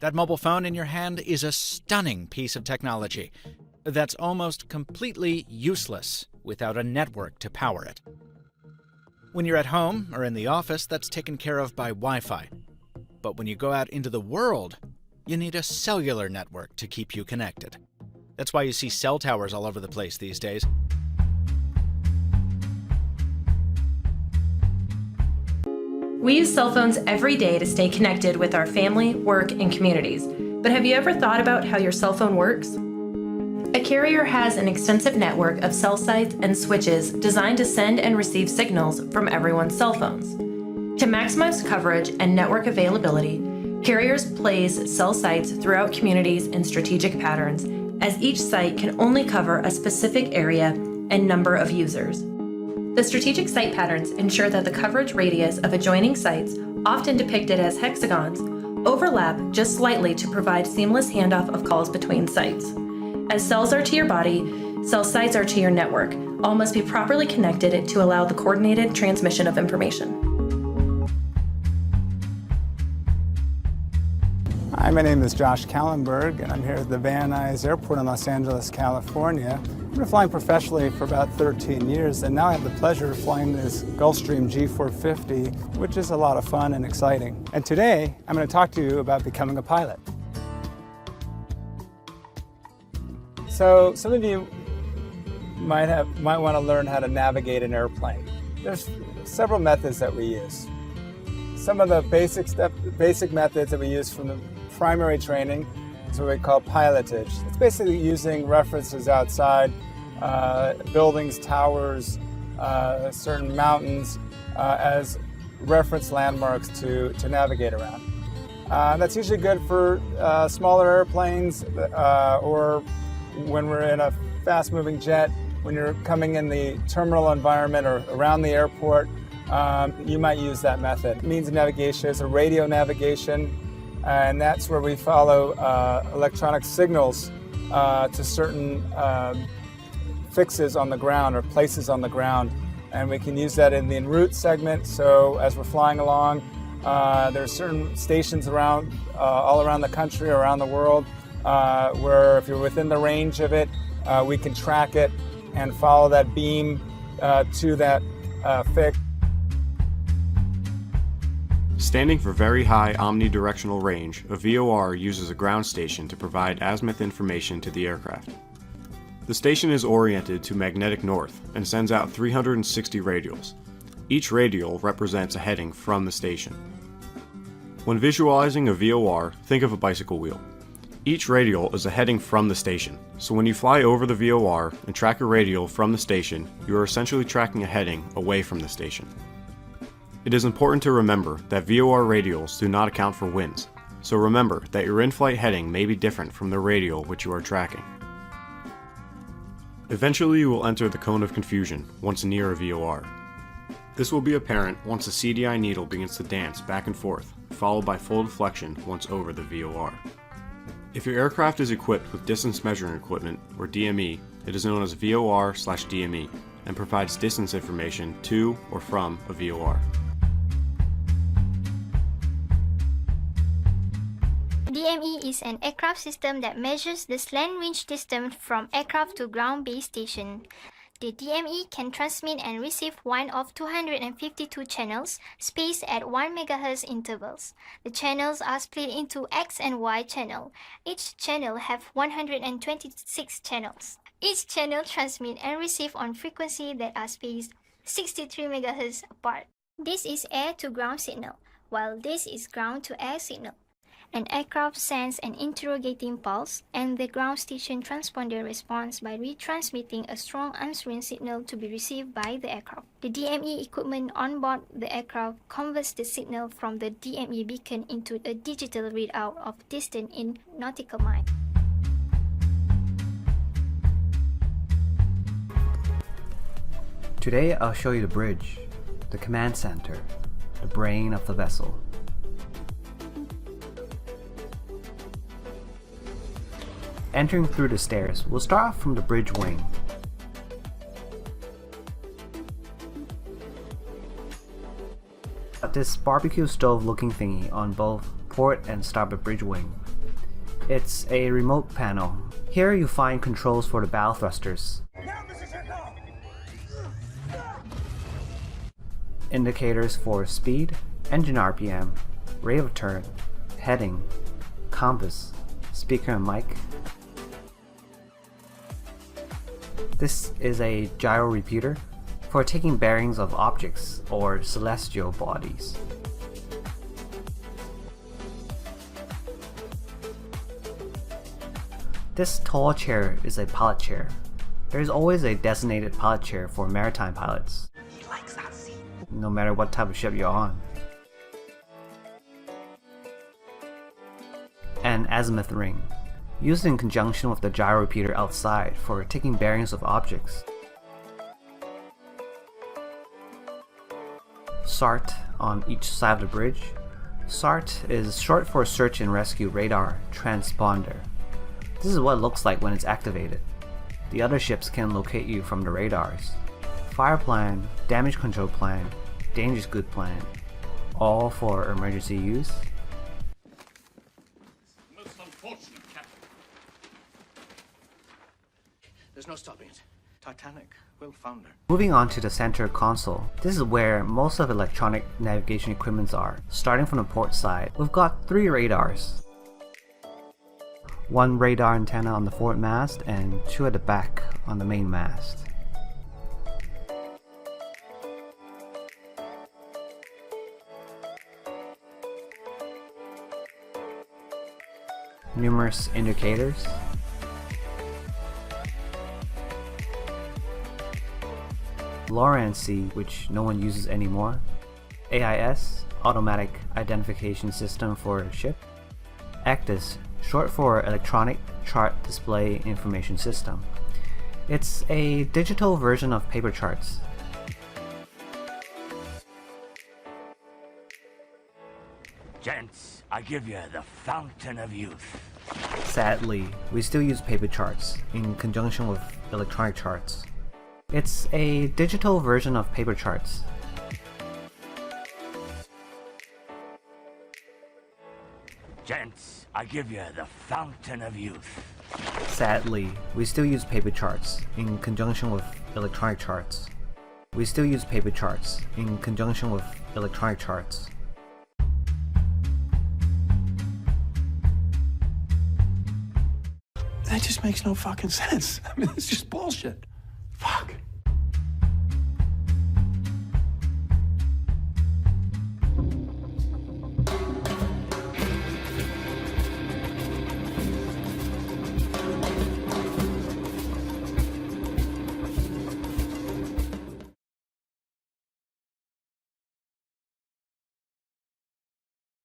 That mobile phone in your hand is a stunning piece of technology that's almost completely useless without a network to power it. When you're at home or in the office, that's taken care of by Wi-Fi. But when you go out into the world, you need a cellular network to keep you connected. That's why you see cell towers all over the place these days. We use cell phones every day to stay connected with our family, work, and communities. But have you ever thought about how your cell phone works? A carrier has an extensive network of cell sites and switches designed to send and receive signals from everyone's cell phones. To maximize coverage and network availability, carriers place cell sites throughout communities in strategic patterns, as each site can only cover a specific area and number of users. The strategic site patterns ensure that the coverage radius of adjoining sites, often depicted as hexagons, overlap just slightly to provide seamless handoff of calls between sites. As cells are to your body, cell sites are to your network. All must be properly connected to allow the coordinated transmission of information. Hi, my name is Josh Kallenberg, and I'm here at the Van Nuys Airport in Los Angeles, California. I've been flying professionally for about 13 years, and now I have the pleasure of flying this Gulfstream G450, which is a lot of fun and exciting. And today, I'm going to talk to you about becoming a pilot. So some of you might want to learn how to navigate an airplane. There's several methods that we use. Some of the basic methods that we use from the primary training is what we call pilotage. It's basically using references outside, buildings, towers, certain mountains as reference landmarks to navigate around. That's usually good for smaller airplanes or when we're in a fast-moving jet, when you're coming in the terminal environment or around the airport. You might use that method. Means of navigation is a radio navigation, and that's where we follow electronic signals to certain fixes on the ground or places on the ground. And we can use that in the en route segment. So as we're flying along, there are certain stations around, all around the country, around the world, where if you're within the range of it, we can track it and follow that beam to that fix. Standing for Very High Omnidirectional Range, a VOR uses a ground station to provide azimuth information to the aircraft. The station is oriented to magnetic north and sends out 360 radials. Each radial represents a heading from the station. When visualizing a VOR, think of a bicycle wheel. Each radial is a heading from the station, so when you fly over the VOR and track a radial from the station, you are essentially tracking a heading away from the station. It is important to remember that VOR radials do not account for winds, so remember that your in-flight heading may be different from the radial which you are tracking. Eventually you will enter the cone of confusion once near a VOR. This will be apparent once the CDI needle begins to dance back and forth, followed by full deflection once over the VOR. If your aircraft is equipped with distance measuring equipment, or DME, it is known as VOR/DME, and provides distance information to or from a VOR. DME is an aircraft system that measures the slant range distance from aircraft to ground-based station. The DME can transmit and receive one of 252 channels, spaced at 1 MHz intervals. The channels are split into X and Y channel. Each channel have 126 channels. Each channel transmit and receive on frequency that are spaced 63 MHz apart. This is air-to-ground signal, while this is ground-to-air signal. An aircraft sends an interrogating pulse, and the ground station transponder responds by retransmitting a strong answering signal to be received by the aircraft. The DME equipment on board the aircraft converts the signal from the DME beacon into a digital readout of distance in nautical miles. Today I'll show you the bridge, the command center, the brain of the vessel. Entering through the stairs, we'll start off from the bridge wing. Got this barbecue stove looking thingy on both port and starboard bridge wing. It's a remote panel. Here you find controls for the bow thrusters, indicators for speed, engine RPM, rate of turn, heading, compass, speaker and mic. This is a gyro repeater for taking bearings of objects or celestial bodies. This tall chair is a pilot chair. There is always a designated pilot chair for maritime pilots, no matter what type of ship you're on. An azimuth ring, used in conjunction with the gyro repeater outside for taking bearings of objects. SART on each side of the bridge. SART is short for Search and Rescue Radar Transponder. This is what it looks like when it's activated. The other ships can locate you from the radars. Fire plan, damage control plan, dangerous good plan, all for emergency use. Most unfortunate, Captain. There's no stopping it. Titanic will founder. Moving on to the center console. This is where most of electronic navigation equipments are. Starting from the port side, we've got 3 radars. 1 radar antenna on the forward mast and 2 at the back on the main mast. Numerous indicators. LORAN-C, which no one uses anymore. AIS, Automatic Identification System for a ship. ACDIS, short for Electronic Chart Display Information System. It's a digital version of paper charts. Gents, I give you the fountain of youth. Sadly, we still use paper charts in conjunction with electronic charts. It's a digital version of paper charts. Gents, I give you the fountain of youth. Sadly, we still use paper charts in conjunction with electronic charts. We still use paper charts in conjunction with electronic charts. That just makes no fucking sense. I mean, it's just bullshit. Fuck.